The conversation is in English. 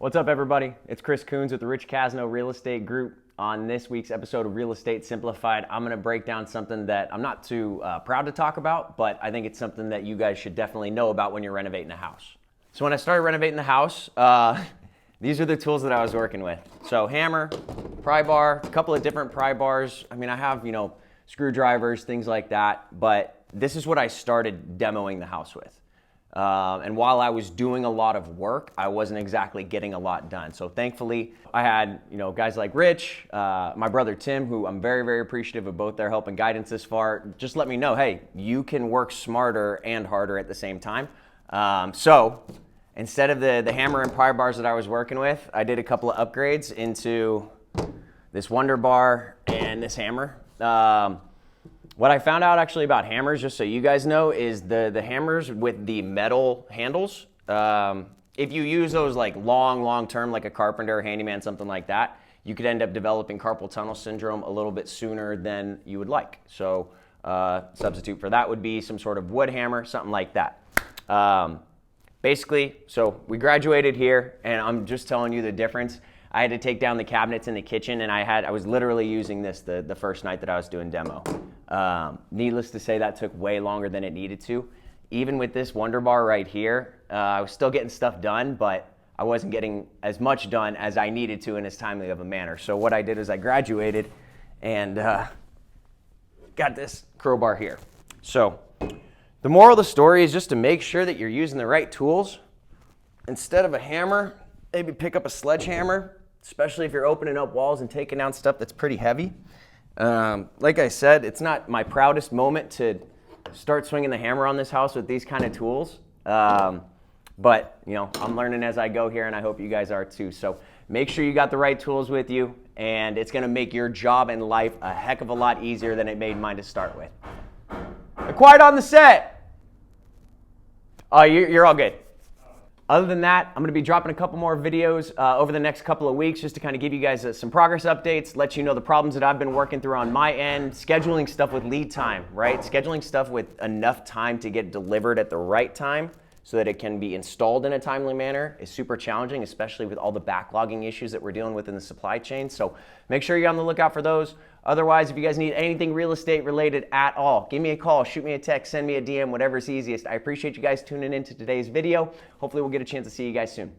What's up, everybody? It's Chris Kunz with the Rich Casno Real Estate Group. On this week's episode of Real Estate Simplified, I'm going to break down something that I'm not too proud to talk about, but I think it's something that you guys should definitely know about when you're renovating a house. So when I started renovating the house, these are the tools that I was working with. So hammer, pry bar, a couple of different pry bars. I mean, I have, screwdrivers, things like that, but this is what I started demoing the house with. And while I was doing a lot of work, I wasn't exactly getting a lot done. So thankfully, I had, guys like Rich, my brother Tim, who I'm very, very appreciative of both their help and guidance this far. Just let me know, hey, you can work smarter and harder at the same time. So instead of the hammer and pry bars that I was working with, I did a couple of upgrades into this Wonder Bar and this hammer. What I found out actually about hammers, just so you guys know, is the hammers with the metal handles. If you use those like long term, like a carpenter, handyman, something like that, you could end up developing carpal tunnel syndrome a little bit sooner than you would like. So substitute for that would be some sort of wood hammer, something like that. Basically, so we graduated here, and I'm just telling you the difference. I had to take down the cabinets in the kitchen, and I was literally using this the first night that I was doing demo. Needless to say, that took way longer than it needed to. Even with this Wonder Bar right here, I was still getting stuff done, but I wasn't getting as much done as I needed to in as timely of a manner. So what I did is I graduated and got this crowbar here. So the moral of the story is just to make sure that you're using the right tools. Instead of a hammer, maybe pick up a sledgehammer, especially if you're opening up walls and taking down stuff that's pretty heavy. Like I said, it's not my proudest moment to start swinging the hammer on this house with these kind of tools. But, I'm learning as I go here, and I hope you guys are too. So make sure you got the right tools with you, and it's going to make your job and life a heck of a lot easier than it made mine to start with. Quiet on the set. Oh, you're all good. Other than that, I'm going to be dropping a couple more videos over the next couple of weeks just to kind of give you guys some progress updates, let you know the problems that I've been working through on my end, scheduling stuff with lead time, right? Scheduling stuff with enough time to get delivered at the right time so that it can be installed in a timely manner is super challenging, especially with all the backlogging issues that we're dealing with in the supply chain. So make sure you're on the lookout for those. Otherwise, if you guys need anything real estate related at all, give me a call, shoot me a text, send me a DM, whatever's easiest. I appreciate you guys tuning in to today's video. Hopefully we'll get a chance to see you guys soon.